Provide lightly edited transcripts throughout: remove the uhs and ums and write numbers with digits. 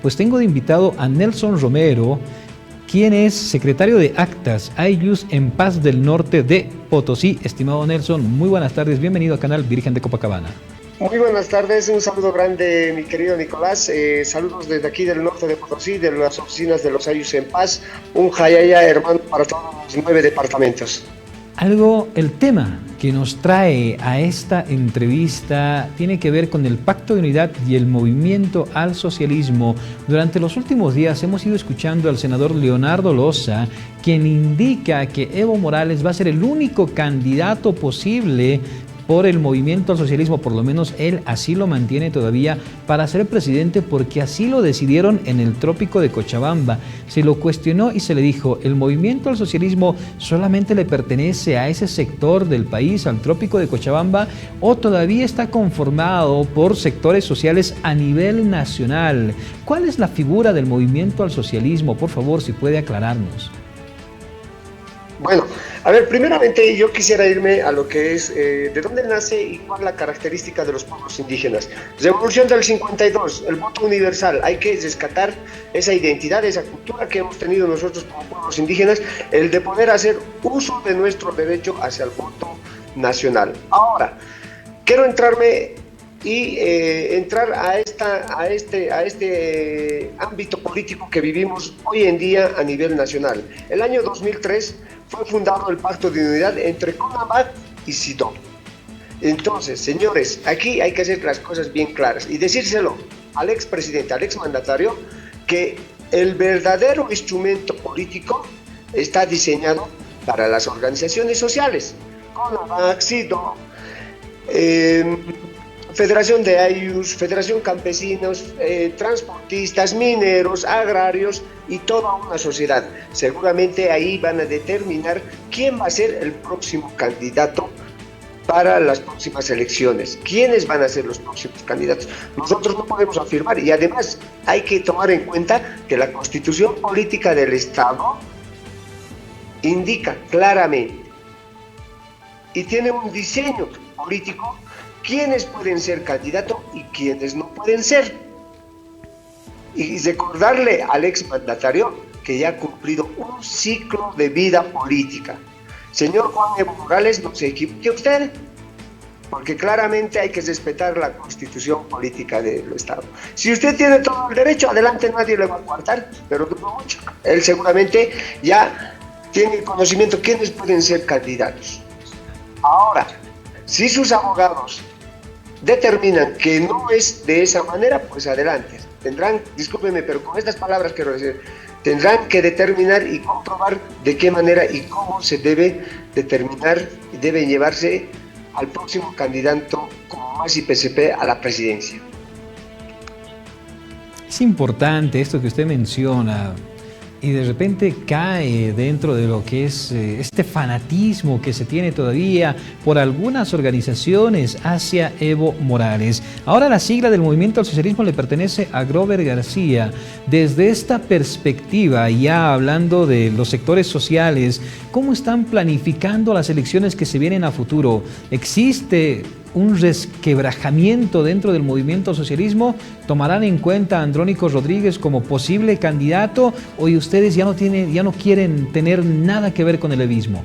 pues tengo de invitado a Nelson Romero, quien es secretario de Actas Aylus en Paz del Norte de Potosí. Estimado Nelson, muy buenas tardes, bienvenido al canal Virgen de Copacabana. Muy buenas tardes, un saludo grande, mi querido Nicolás. Saludos desde aquí del norte de Potosí, de las oficinas de los Aylus en Paz. Un jayaya hermano para todos los 9 departamentos. El tema que nos trae a esta entrevista tiene que ver con el Pacto de Unidad y el movimiento al socialismo. Durante los últimos días hemos ido escuchando al senador Leonardo Loza, quien indica que Evo Morales va a ser el único candidato posible por el movimiento al socialismo, por lo menos él así lo mantiene todavía, para ser presidente, porque así lo decidieron en el trópico de Cochabamba. Se lo cuestionó y se le dijo, ¿el movimiento al socialismo solamente le pertenece a ese sector del país, al trópico de Cochabamba, o todavía está conformado por sectores sociales a nivel nacional? ¿Cuál es la figura del movimiento al socialismo? Por favor, si puede aclararnos. Bueno, a ver, primeramente yo quisiera irme a lo que es de dónde nace y cuál es la característica de los pueblos indígenas. Revolución del 52, el voto universal, hay que rescatar esa identidad, esa cultura que hemos tenido nosotros como pueblos indígenas, el de poder hacer uso de nuestro derecho hacia el voto nacional. Ahora, quiero entrar a este ámbito político que vivimos hoy en día a nivel nacional. El año 2003 fue fundado el Pacto de Unidad entre CONAMAC y SIDO. Entonces, señores, aquí hay que hacer las cosas bien claras y decírselo al expresidente, al exmandatario, que el verdadero instrumento político está diseñado para las organizaciones sociales. CONAMAC, SIDO, Federación de Aylus, Federación Campesinos, transportistas, mineros, agrarios y toda una sociedad. Seguramente ahí van a determinar quién va a ser el próximo candidato para las próximas elecciones. ¿Quiénes van a ser los próximos candidatos? Nosotros no podemos afirmar, y además hay que tomar en cuenta que la Constitución Política del Estado indica claramente y tiene un diseño político quiénes pueden ser candidatos y quiénes no pueden ser. Y recordarle al exmandatario que ya ha cumplido un ciclo de vida política. Señor Juan Evo Morales, no se equivoque usted, porque claramente hay que respetar la Constitución Política del Estado. Si usted tiene todo el derecho, adelante, nadie le va a coartar, pero dudo mucho. Él seguramente ya tiene el conocimiento de quiénes pueden ser candidatos. Ahora, si sus abogados determinan que no es de esa manera, pues adelante. Tendrán, discúlpenme, pero con estas palabras quiero decir, tendrán que determinar y comprobar de qué manera y cómo se debe determinar y debe llevarse al próximo candidato como MAS y PSP a la presidencia. Es importante esto que usted menciona. Y de repente cae dentro de lo que es este fanatismo que se tiene todavía por algunas organizaciones hacia Evo Morales. Ahora la sigla del movimiento al socialismo le pertenece a Grover García. Desde esta perspectiva, ya hablando de los sectores sociales, ¿cómo están planificando las elecciones que se vienen a futuro? ¿Existe un resquebrajamiento dentro del movimiento al socialismo? ¿Tomarán en cuenta a Andrónico Rodríguez como posible candidato o ustedes ya no quieren tener nada que ver con el evismo?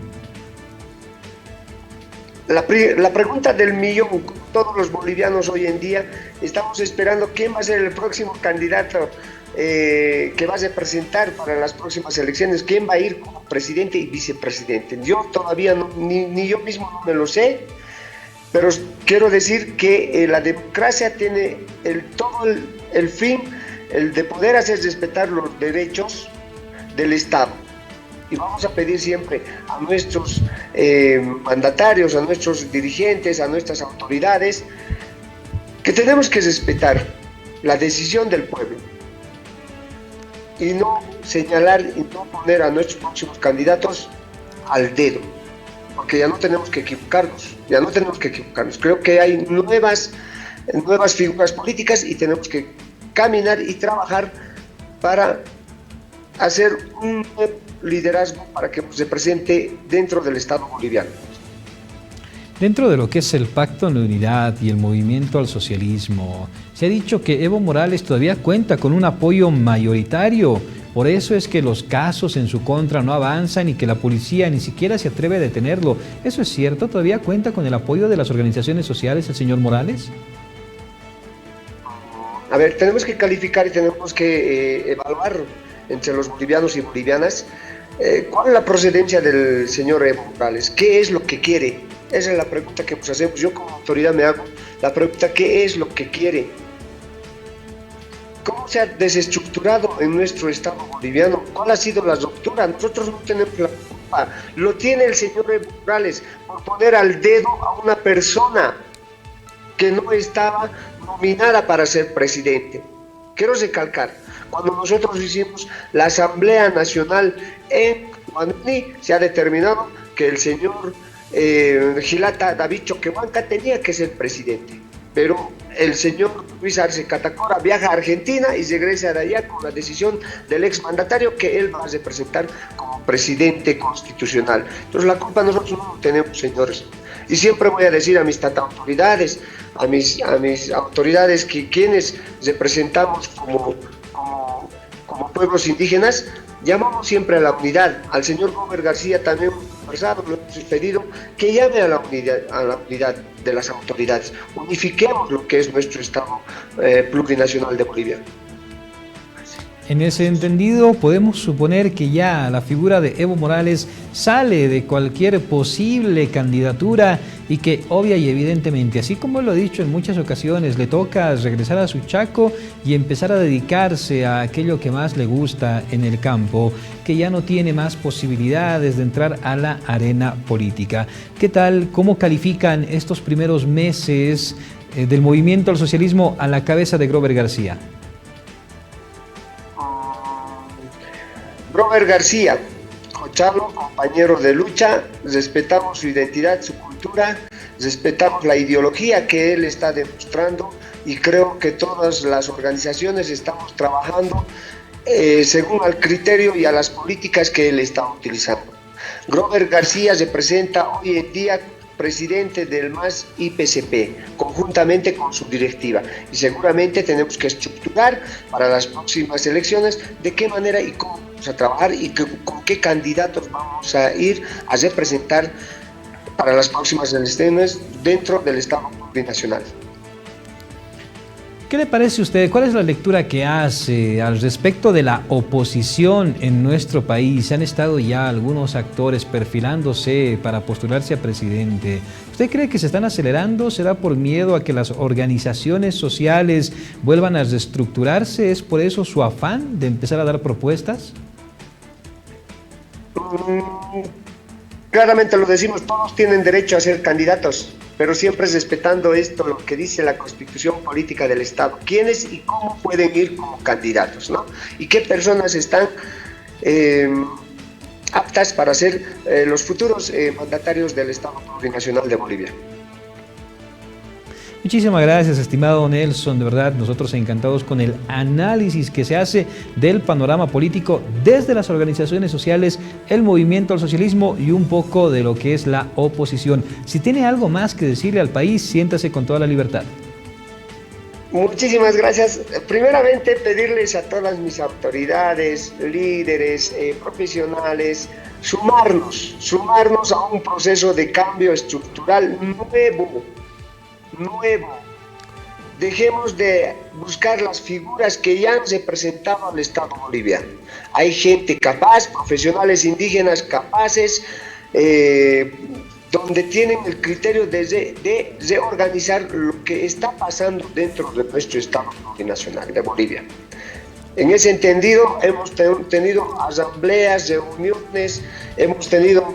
La pregunta del millón, como todos los bolivianos hoy en día, estamos esperando quién va a ser el próximo candidato que va a representar para las próximas elecciones, quién va a ir como presidente y vicepresidente. Yo todavía ni yo mismo no me lo sé. Pero quiero decir que la democracia tiene todo el fin, el de poder hacer respetar los derechos del Estado. Y vamos a pedir siempre a nuestros mandatarios, a nuestros dirigentes, a nuestras autoridades, que tenemos que respetar la decisión del pueblo y no señalar y no poner a nuestros próximos candidatos al dedo. Porque ya no tenemos que equivocarnos, Creo que hay nuevas figuras políticas y tenemos que caminar y trabajar para hacer un liderazgo para que se presente dentro del Estado boliviano. Dentro de lo que es el Pacto de Unidad y el movimiento al socialismo, se ha dicho que Evo Morales todavía cuenta con un apoyo mayoritario. Por eso es que los casos en su contra no avanzan y que la policía ni siquiera se atreve a detenerlo. ¿Eso es cierto? ¿Todavía cuenta con el apoyo de las organizaciones sociales el señor Morales? A ver, tenemos que calificar y tenemos que evaluar entre los bolivianos y bolivianas cuál es la procedencia del señor Evo Morales, qué es lo que quiere. Esa es la pregunta que nos hacemos. Yo como autoridad me hago la pregunta, ¿qué es lo que quiere? ¿Cómo se ha desestructurado en nuestro Estado boliviano? ¿Cuál ha sido la ruptura? Nosotros no tenemos la culpa. Lo tiene el señor Evo Morales por poner al dedo a una persona que no estaba nominada para ser presidente. Quiero recalcar, cuando nosotros hicimos la Asamblea Nacional en Guaní, se ha determinado que el señor Gilata David Choquehuanca tenía que ser presidente, pero el señor Luis Arce Catacora viaja a Argentina y regresa de allá con la decisión del exmandatario que él va a representar como presidente constitucional. Entonces la culpa nosotros no tenemos, señores. Y siempre voy a decir a mis autoridades, a mis autoridades que quienes representamos como pueblos indígenas, llamamos siempre a la unidad. Al señor Robert García también conversado, lo hemos pedido que llame a la unidad de las autoridades. Unifiquemos lo que es nuestro Estado plurinacional de Bolivia. En ese entendido, podemos suponer que ya la figura de Evo Morales sale de cualquier posible candidatura y que obvia y evidentemente, así como lo he dicho en muchas ocasiones, le toca regresar a su Chaco y empezar a dedicarse a aquello que más le gusta en el campo, que ya no tiene más posibilidades de entrar a la arena política. ¿Qué tal? ¿Cómo califican estos primeros meses del movimiento al socialismo a la cabeza de Grover García? Robert García, Charlo, compañero de lucha, respetamos su identidad, su cultura, respetamos la ideología que él está demostrando y creo que todas las organizaciones estamos trabajando según al criterio y a las políticas que él está utilizando. Robert García representa hoy en día presidente del MAS IPCP, conjuntamente con su directiva. Y seguramente tenemos que estructurar para las próximas elecciones de qué manera y cómo vamos a trabajar y con qué candidatos vamos a ir a representar para las próximas elecciones dentro del Estado plurinacional. ¿Qué le parece a usted? ¿Cuál es la lectura que hace al respecto de la oposición en nuestro país? Han estado ya algunos actores perfilándose para postularse a presidente. ¿Usted cree que se están acelerando? ¿Será por miedo a que las organizaciones sociales vuelvan a reestructurarse? ¿Es por eso su afán de empezar a dar propuestas? Claramente lo decimos, todos tienen derecho a ser candidatos, pero siempre respetando esto, lo que dice la Constitución Política del Estado, quiénes y cómo pueden ir como candidatos, ¿no? Y qué personas están aptas para ser los futuros mandatarios del Estado Plurinacional de Bolivia. Muchísimas gracias, estimado Nelson. De verdad, nosotros encantados con el análisis que se hace del panorama político desde las organizaciones sociales, el movimiento al socialismo y un poco de lo que es la oposición. Si tiene algo más que decirle al país, siéntase con toda la libertad. Muchísimas gracias. Primeramente, pedirles a todas mis autoridades, líderes, profesionales, sumarnos a un proceso de cambio estructural nuevo. Dejemos de buscar las figuras que ya han representado al Estado boliviano. Hay gente capaz, profesionales indígenas capaces, donde tienen el criterio de reorganizar lo que está pasando dentro de nuestro Estado plurinacional de Bolivia. En ese entendido, hemos tenido asambleas, reuniones, hemos tenido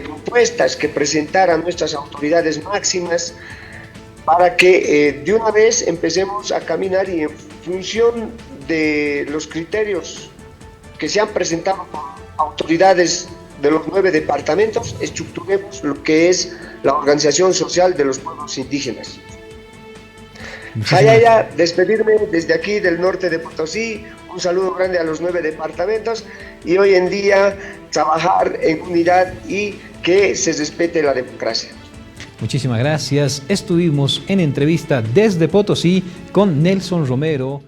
propuestas que presentar a nuestras autoridades máximas, para que de una vez empecemos a caminar y en función de los criterios que se han presentado por autoridades de los 9 departamentos, estructuremos lo que es la organización social de los pueblos indígenas. Jayaya, despedirme desde aquí del norte de Potosí, un saludo grande a los 9 departamentos y hoy en día trabajar en unidad y que se respete la democracia. Muchísimas gracias. Estuvimos en entrevista desde Potosí con Nelson Romero.